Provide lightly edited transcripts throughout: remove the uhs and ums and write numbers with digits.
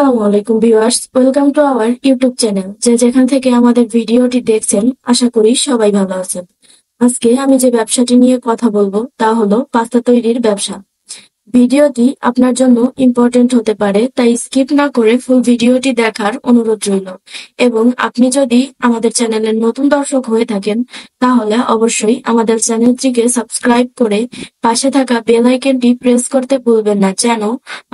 আসসালামু আলাইকুম viewers, welcome to our YouTube channel. যে যেখান থেকে আমাদের ভিডিওটি দেখছেন, আশা করি সবাই ভালো আছেন। আজকে আমি যে ব্যবসাটি নিয়ে কথা বলবো তা হলো পাস্তা তৈরির ব্যবসা। ভিডিওটি আপনার জন্য ইম্পর্টেন্ট হতে পারে, তাই স্কিপ না করে ফুল ভিডিওটি দেখার অনুরোধ রইল। এবং আপনি যদি আমাদের চ্যানেলের নতুন দর্শক হয়ে থাকেন, তাহলে অবশ্যই আমাদের চ্যানেলটিকে সাবস্ক্রাইব করে পাশে থাকা বেল আইকনটি প্রেস করতে ভুলবেন না, যেন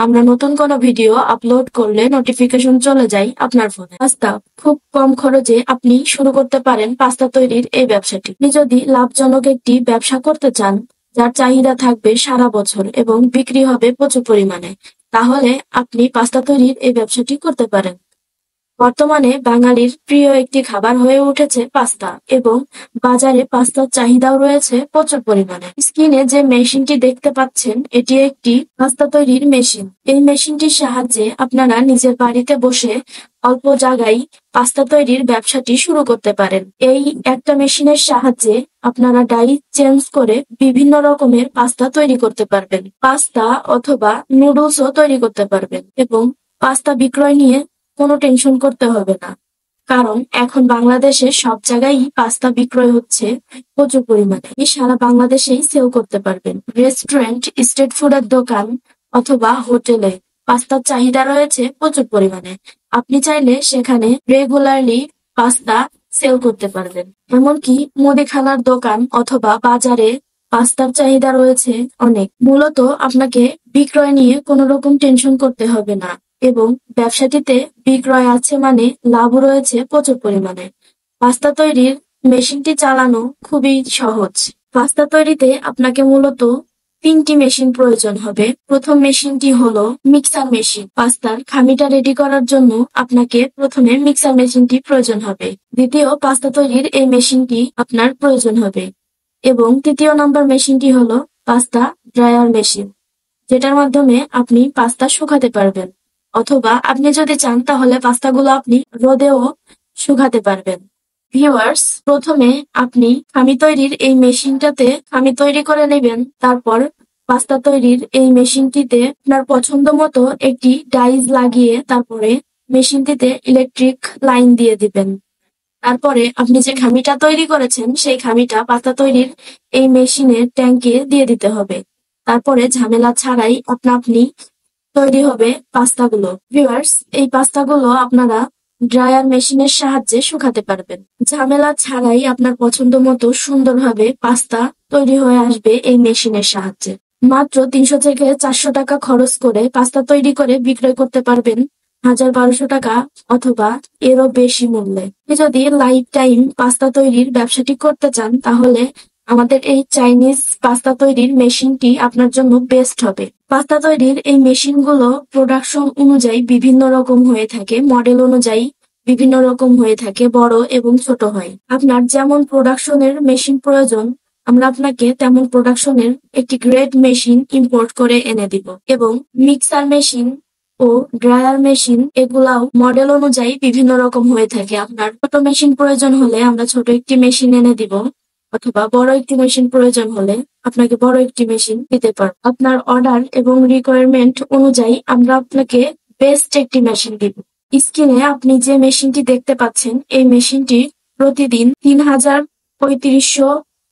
আমরা নতুন কোনো ভিডিও আপলোড করলে নোটিফিকেশন চলে যায় আপনার ফোনে। পাস্তা খুব কম খরচে আপনি শুরু করতে পারেন পাস্তা তৈরির এই ব্যবসাটি। আপনি যদি লাভজনক একটি ব্যবসা করতে চান, যার চাহিদা থাকবে সারা বছর এবং বিক্রি হবে প্রচুর পরিমাণে, তাহলে আপনি পাস্তা তৈরির এই ব্যবসাটি করতে পারেন। বর্তমানে বাঙালির প্রিয় একটি খাবার হয়ে উঠেছে পাস্তা, এবং বাজারে পাস্তার চাহিদাও রয়েছে প্রচুর পরিমাণে। স্ক্রিনে যে মেশিনটি দেখতে পাচ্ছেন, এটি একটি পাস্তা তৈরির মেশিন। এই মেশিনটির সাহায্যে আপনারা নিজের বাড়িতে বসে অল্প জায়গায় পাস্তা তৈরির ব্যবসাটি শুরু করতে পারেন। এই একটা মেশিনের সাহায্যে আপনারা ডাই চেঞ্জ করে বিভিন্ন রকমের পাস্তা তৈরি করতে পারবেন। পাস্তা অথবা নুডলসও তৈরি করতে পারবেন, এবং পাস্তা বিক্রয় নিয়ে কোনো টেনশন করতে হবে না, কারণ এখন বাংলাদেশে সব জায়গায় পাস্তা বিক্রয় হচ্ছে প্রচুর পরিমাণে। সারা বাংলাদেশেই সেল করতে পারবেন। রেস্টুরেন্ট, স্ট্রিট ফুডের দোকান অথবা হোটেলে পাস্তার চাহিদা রয়েছে প্রচুর পরিমাণে। আপনি চাইলে সেখানে রেগুলারলি পাস্তা সেল করতে পারবেন। এমনকি মুদিখানার দোকান অথবা বাজারে পাস্তার চাহিদা রয়েছে অনেক। মূলত আপনাকে বিক্রয় নিয়ে কোনো রকম টেনশন করতে হবে না, এবং ব্যবসাটিতে বিক্রয় আছে মানে লাভও রয়েছে প্রচুর পরিমাণে। পাস্তা তৈরির মেশিনটি চালানো খুবই সহজ। পাস্তা তৈরিতে আপনাকে মূলত 3টি মেশিন প্রয়োজন হবে। প্রথম মেশিনটি হলো মিক্সার মেশিন। পাস্তার খামিটা রেডি করার জন্য আপনাকে প্রথমে মিক্সার মেশিনটি প্রয়োজন হবে। দ্বিতীয় পাস্তা তৈরির এই মেশিনটি আপনার প্রয়োজন হবে, এবং তৃতীয় নম্বর মেশিনটি হলো পাস্তা ড্রায়ার মেশিন, যেটার মাধ্যমে আপনি পাস্তা শুকাতে পারবেন, অথবা আপনি যদি চান তাহলে পাস্তাগুলো আপনি রোদেও শুকাতে পারবেন। ভিউয়ার্স, প্রথমে আপনি খামি তৈরির এই মেশিনটাতে খামি তৈরি করে নেবেন। তারপর পাস্তা তৈরির এই মেশিনটিতে আপনার পছন্দ মতো একটি ডাইস লাগিয়ে তারপরে মেশিনটিতে ইলেকট্রিক লাইন দিয়ে দিবেন। তারপরে আপনি যে খামিটা তৈরি করেছেন, সেই খামিটা পাস্তা তৈরির এই মেশিনের ট্যাঙ্কে দিয়ে দিতে হবে। তারপরে ঝামেলা ছাড়াই আপনি তৈরি হবে পাস্তাগুলো। ভিউয়ার্স, এই পাস্তাগুলো আপনারা ড্রায়ার মেশিনের সাহায্যে শুকাতে পারবেন। ঝামেলা ছাড়াই আপনার পছন্দ মতো সুন্দরভাবে পাস্তা তৈরি হয়ে আসবে এই মেশিনের সাহায্যে। মাত্র 300 থেকে 400 টাকা খরচ করে পাস্তা তৈরি করে বিক্রয় করতে পারবেন 1000-1200 টাকা অথবা এরও বেশি মূল্যে। যদি লাইফ টাইম পাস্তা তৈরির ব্যবসাটি করতে চান, তাহলে আমাদের এই চাইনিজ পাস্তা তৈরির মেশিনটি আপনার জন্য বেস্ট হবে। পাস্তা তৈরির এই মেশিনগুলো প্রোডাকশন অনুযায়ী বিভিন্ন রকম হয়ে থাকে, মডেল অনুযায়ী বিভিন্ন রকম হয়ে থাকে, বড় এবং ছোট হয়। আপনার যেমন প্রোডাকশনের মেশিন প্রয়োজন, আমরা আপনাকে তেমন প্রোডাকশনের একটি গ্রেড মেশিন ইম্পোর্ট করে এনে দিব। এবং মিক্সার মেশিন ও ড্রায়ার মেশিন এগুলাও মডেল অনুযায়ী বিভিন্ন রকম হয়ে থাকে। আপনার ছোট মেশিন প্রয়োজন হলে আমরা ছোট একটি মেশিন এনে দিব, অথবা বড় একটি মেশিন প্রয়োজন হলে আপনাকে বড় একটি মেশিন দিতে পারব। আপনার অর্ডার এবং রিকোয়ারমেন্ট অনুযায়ী আমরা আপনাকে বেস্ট একটি মেশিন দিব। স্ক্রিনে আপনি যে মেশিনটি দেখতে পাচ্ছেন, এই মেশিনটি প্রতিদিন 3300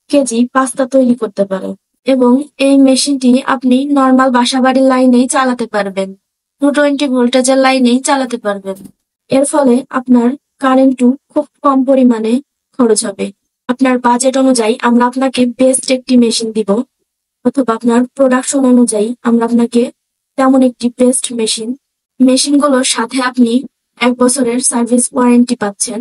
কেজি পাস্তা তৈরি করতে পারে, এবং এই মেশিনটি আপনি নর্মাল বাসাবাড়ির লাইনেই চালাতে পারবেন, 220 ভোল্টেজের লাইনেই চালাতে পারবেন। এর ফলে আপনার কারেন্টও খুব কম পরিমাণে খরচ হবে। আপনার বাজেট অনুযায়ী আমরা আপনাকে বেস্ট একটি মেশিন দিব, অথবা আপনার প্রোডাকশন অনুযায়ী আমরা আপনাকে তেমন একটি বেস্ট মেশিনগুলোর সাথে আপনি 1 বছরের সার্ভিস ওয়ারেন্টি পাচ্ছেন।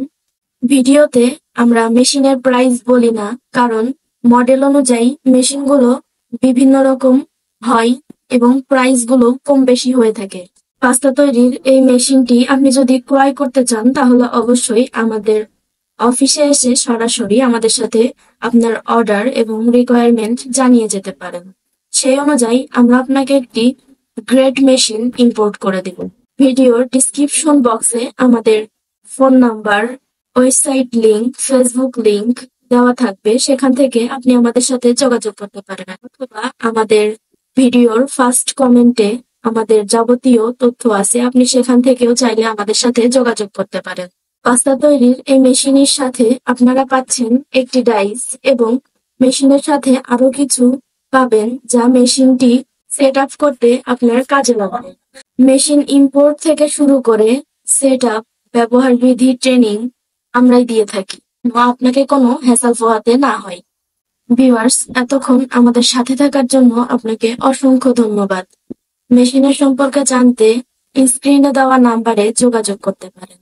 ভিডিওতে আমরা মেশিনের প্রাইস বলি না, কারণ মডেল অনুযায়ী মেশিনগুলো বিভিন্ন রকম হয় এবং প্রাইসগুলো কম বেশি হয়ে থাকে। পাস্তা তৈরির এই মেশিনটি আপনি যদি ক্রয় করতে চান, তাহলে অবশ্যই আমাদের অফিসে এসে সরাসরি আমাদের সাথে আপনার অর্ডার এবং রিকোয়ারমেন্ট জানিয়ে যেতে পারেন। সেই অনুযায়ী আমরা আপনাকে একটি গ্রেড মেশিন ইম্পোর্ট করে দেব। ভিডিওর ডিসক্রিপশন বক্সে আমাদের phone number, website link, Facebook link দেওয়া থাকবে, সেখান থেকে আপনি আমাদের সাথে যোগাযোগ করতে পারেন, অথবা আমাদের ভিডিওর ফার্স্ট কমেন্টে আমাদের যাবতীয় তথ্য আছে, আপনি সেখান থেকেও চাইলে আমাদের সাথে যোগাযোগ করতে পারেন। পাস্তা তৈরির এই মেশিনের সাথে আপনারা পাচ্ছেন একটি ডাইস এবং মেশিনের সাথে আরো কিছু পাবেন যা মেশিনটি সেট আপ করতে আপনার কাজে লাগবে। মেশিন ইম্পোর্ট থেকে শুরু করে সেট আপ, ব্যবহার বিধি, ট্রেনিং আমরাই দিয়ে থাকি, আপনাকে কোনো হ্যাসেল পোহাতে না হয়। ভিউয়ার্স, এতক্ষণ আমাদের সাথে থাকার জন্য আপনাকে অসংখ্য ধন্যবাদ। মেশিনের সম্পর্কে জানতে স্ক্রিনে দেওয়া নাম্বারে যোগাযোগ করতে পারেন।